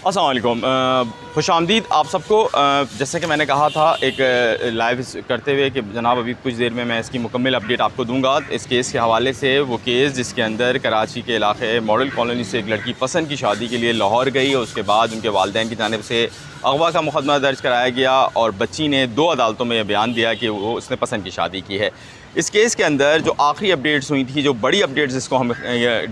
अस्सलाम वालेकुम, खुशामदीद आप सबको। जैसे कि मैंने कहा था एक लाइव करते हुए कि जनाब अभी कुछ देर में मैं इसकी मुकम्मल अपडेट आपको दूंगा इस केस के हवाले से। वो केस जिसके अंदर कराची के इलाके मॉडल कॉलोनी से एक लड़की पसंद की शादी के लिए लाहौर गई और उसके बाद उनके वालिदैन की जानिब से अगवा का मुकदमा दर्ज कराया गया और बच्ची ने 2 अदालतों में बयान दिया कि वो उसने पसंद की शादी की है। इस केस के अंदर जो आखिरी अपडेट्स हुई थी, जो बड़ी अपडेट्स जिसको हम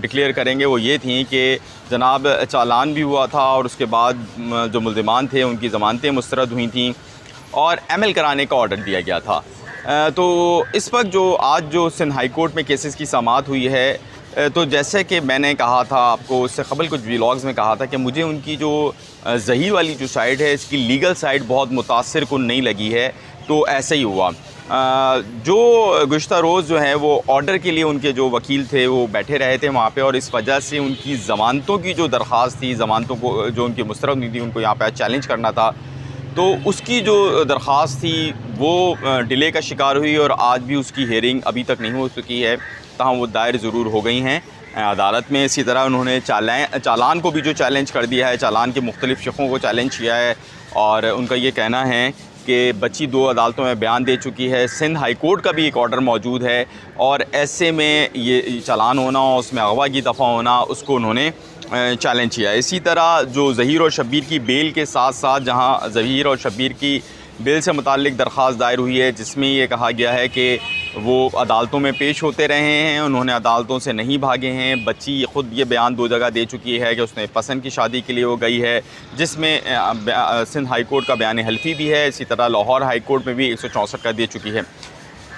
डिक्लेयर करेंगे, वो ये थी कि जनाब चालान भी हुआ था और उसके बाद जो मुल्ज़िमान थे उनकी ज़मानतें मुस्तरद हुई थी और एमएल कराने का ऑर्डर दिया गया था। तो इस वक्त जो आज जो सिंध हाई कोर्ट में केसेस की समाअत हुई है, तो जैसे कि मैंने कहा था आपको, उससे कबल कुछ व्लॉग्स में कहा था कि मुझे उनकी जो ज़हीर वाली जो साइड है, इसकी लीगल साइड बहुत मुतासिर कुन नहीं लगी है। तो ऐसे ही हुआ। जो गुज़श्ता रोज़ जो है वो ऑर्डर के लिए उनके जो वकील थे वो बैठे रहे थे वहाँ पे, और इस वजह से उनकी ज़मानतों की जो दरख्वास्त थी, ज़मानतों को जो उनकी मुस्तरद हुई थी, उनको यहाँ पे चैलेंज करना था, तो उसकी जो दरख्वास्त थी वो डिले का शिकार हुई और आज भी उसकी हेयरिंग अभी तक नहीं हो चुकी है। ताहम वो दायर ज़रूर हो गई हैं अदालत में। इसी तरह उन्होंने चालान को भी जो चैलेंज कर दिया है, चालान के मुख्तलिफ़ शक़ों को चैलेंज किया है और उनका ये कहना है कि बच्ची 2 अदालतों में बयान दे चुकी है। सिंध हाई कोर्ट का भी एक ऑर्डर मौजूद है और ऐसे में ये चालान होना और उसमें अगवा की दफ़ा होना, उसको उन्होंने चैलेंज किया। इसी तरह जो ज़हीर और शब्बीर की बेल के साथ साथ, जहां ज़हीर और शब्बीर की बेल से मुताल्लिक़ दरख्वास्त दायर हुई है, जिसमें ये कहा गया है कि वो अदालतों में पेश होते रहे हैं, उन्होंने अदालतों से नहीं भागे हैं। बच्ची ख़ुद ये बयान 2 जगह दे चुकी है कि उसने पसंद की शादी के लिए वो गई है, जिसमें सिंध हाई कोर्ट का बयान हल्फी भी है। इसी तरह लाहौर हाई कोर्ट में भी 164 का दे चुकी है।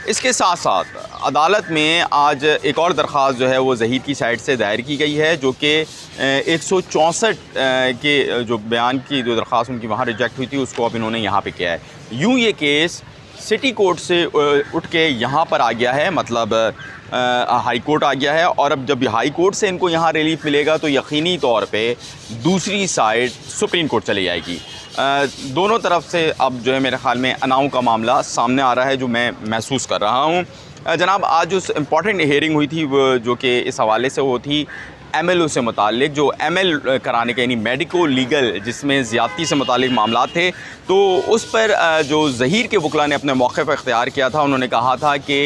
इसके साथ साथ अदालत में आज एक और दरख्वास्त जो है वो ज़हीर की साइड से दायर की गई है, जो कि 164 के जो बयान की जो दरख्वास्त उनकी वहाँ रिजेक्ट हुई थी, उसको अब इन्होंने यहाँ पे किया है। यूँ ये केस सिटी कोर्ट से उठ के यहाँ पर आ गया है, मतलब हाई कोर्ट आ गया है। और अब जब हाई कोर्ट से इनको यहाँ रिलीफ मिलेगा तो यकीनी तौर पे दूसरी साइड सुप्रीम कोर्ट चली जाएगी। दोनों तरफ से अब जो है मेरे ख़्याल में अनाव का मामला सामने आ रहा है, जो मैं महसूस कर रहा हूँ। जनाब आज जो इम्पॉर्टेंट हेयरिंग हुई थी वो जो कि इस हवाले से वो थी एमएलओ से मुतालिक, जो एमएल कराने के यानी मेडिको लीगल, जिसमें ज़्यादती से मुतालिक मामला थे। तो उस पर जो ज़हीर के वकला ने अपने मौक़े पर इख्तियार किया था। उन्होंने कहा था कि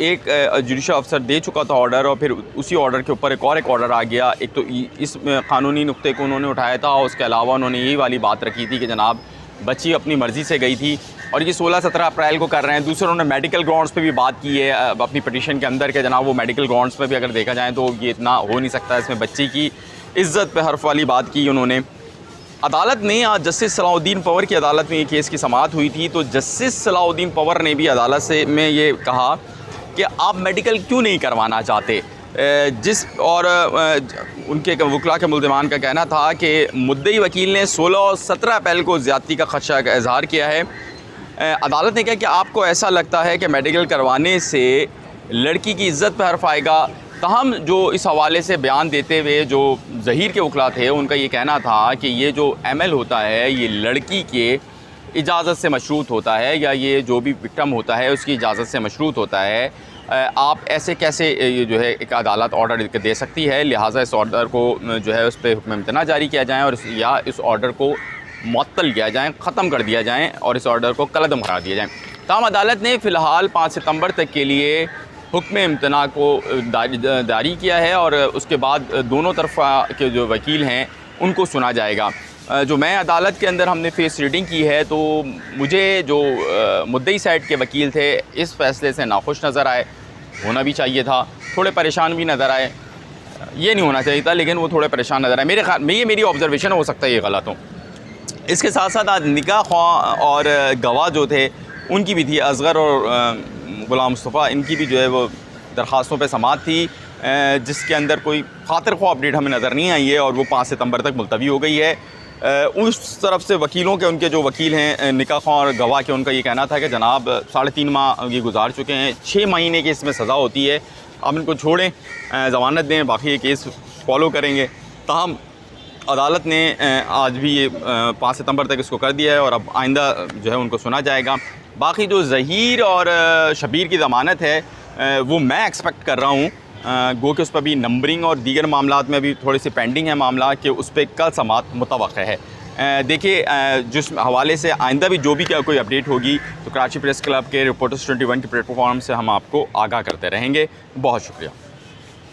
एक जुडिशल अफसर दे चुका था ऑर्डर और फिर उसी ऑर्डर के ऊपर एक ऑर्डर आ गया। एक तो इस कानूनी नुक्ते को उन्होंने उठाया था और उसके अलावा उन्होंने यही वाली बात रखी थी कि जनाब बच्ची अपनी मर्ज़ी से गई थी और ये 16-17 अप्रैल को कर रहे हैं। दूसरों ने मेडिकल ग्राउंड्स पे भी बात की है अपनी पिटीशन के अंदर कि जनाब वो मेडिकल ग्राउंड्स पे भी अगर देखा जाए तो ये इतना हो नहीं सकता। इसमें बच्ची की इज़्ज़त पे हर्फ वाली बात की उन्होंने। अदालत ने आज जस्टिस सलाउद्दीन पंवर की अदालत में ये केस की समाअत हुई थी, तो जस्टिस सलाउद्दीन पंवर ने भी अदालत से में ये कहा कि आप मेडिकल क्यों नहीं करवाना चाहते। और उनके वकला के मुल्ज़िमान का कहना था कि मुद्दई वकील ने 16 और 17 अप्रैल को ज़्यादती का ख़दशा का इज़हार किया है। अदालत ने कहा कि आपको ऐसा लगता है कि मेडिकल करवाने से लड़की की इज़्ज़त पर हर्फ आएगा। ताहम जो इस हवाले से बयान देते हुए जो ज़हीर के वकला थे, उनका ये कहना था कि ये जो एमएल होता है ये लड़की के इजाज़त से मशरूत होता है, या ये जो भी विक्टिम होता है उसकी इजाज़त से मशरूत होता है। आप ऐसे कैसे ये जो है एक अदालत ऑर्डर दे सकती है, लिहाजा इस ऑर्डर को जो है उस पर हुक्म इम्तना जारी किया जाए और या इस ऑर्डर को मुअत्तल किया जाए, ख़त्म कर दिया जाए और इस ऑर्डर को कलअदम करार दिया जाए। ताहम अदालत ने फ़िलहाल 5 सितंबर तक के लिए हुक्म इम्तना को जारी किया है और उसके बाद दोनों तरफ के जो वकील हैं उनको सुना जाएगा। जो मैं अदालत के अंदर हमने फेस रीडिंग की है, तो मुझे जो मुद्दई साइड के वकील थे इस फ़ैसले से नाखुश नज़र आए। होना भी चाहिए था, थोड़े परेशान भी नज़र आए। ये नहीं होना चाहिए था, लेकिन वो थोड़े परेशान नज़र आए। मेरे ख्याल में ये मेरी ऑब्ज़र्वेशन हो सकता है ये गलत हो। इसके साथ साथ आज निकाह ख्वाह और गवाह जो थे उनकी भी थी, असगर और गुलाम मुस्तफ़ा, इनकी भी जो है वो दरख्वास्तों पे समाअत थी, जिसके अंदर कोई खातिर ख्वाह अपडेट हमें नज़र नहीं आई है और वो 5 सितंबर तक मुलतवी हो गई है। उस तरफ से वकीलों के, उनके जो वकील हैं निकाह ख्वाह और गवाह के, उनका ये कहना था कि जनाब 3.5 माह ये गुजार चुके हैं, 6 महीने की इसमें सज़ा होती है, आप इनको छोड़ें, ज़मानत दें, बाकी ये केस फॉलो करेंगे। ताहम अदालत ने आज भी ये 5 सितंबर तक इसको कर दिया है और अब आइंदा जो है उनको सुना जाएगा। बाकी जो ज़हीर और शब्बीर की ज़मानत है वो मैं एक्सपेक्ट कर रहा हूँ गो कि उस पर भी नंबरिंग और दीगर मामलात में अभी थोड़े से पेंडिंग है मामला, कि उस पर कल समाअत मुतवक्किल है। देखिए जिस हवाले से आइंदा भी जो भी क्या कोई अपडेट होगी तो कराची प्रेस क्लब के रिपोर्टर्स 21 के प्लेटफॉर्म से हम आपको आगाह करते रहेंगे। बहुत शुक्रिया।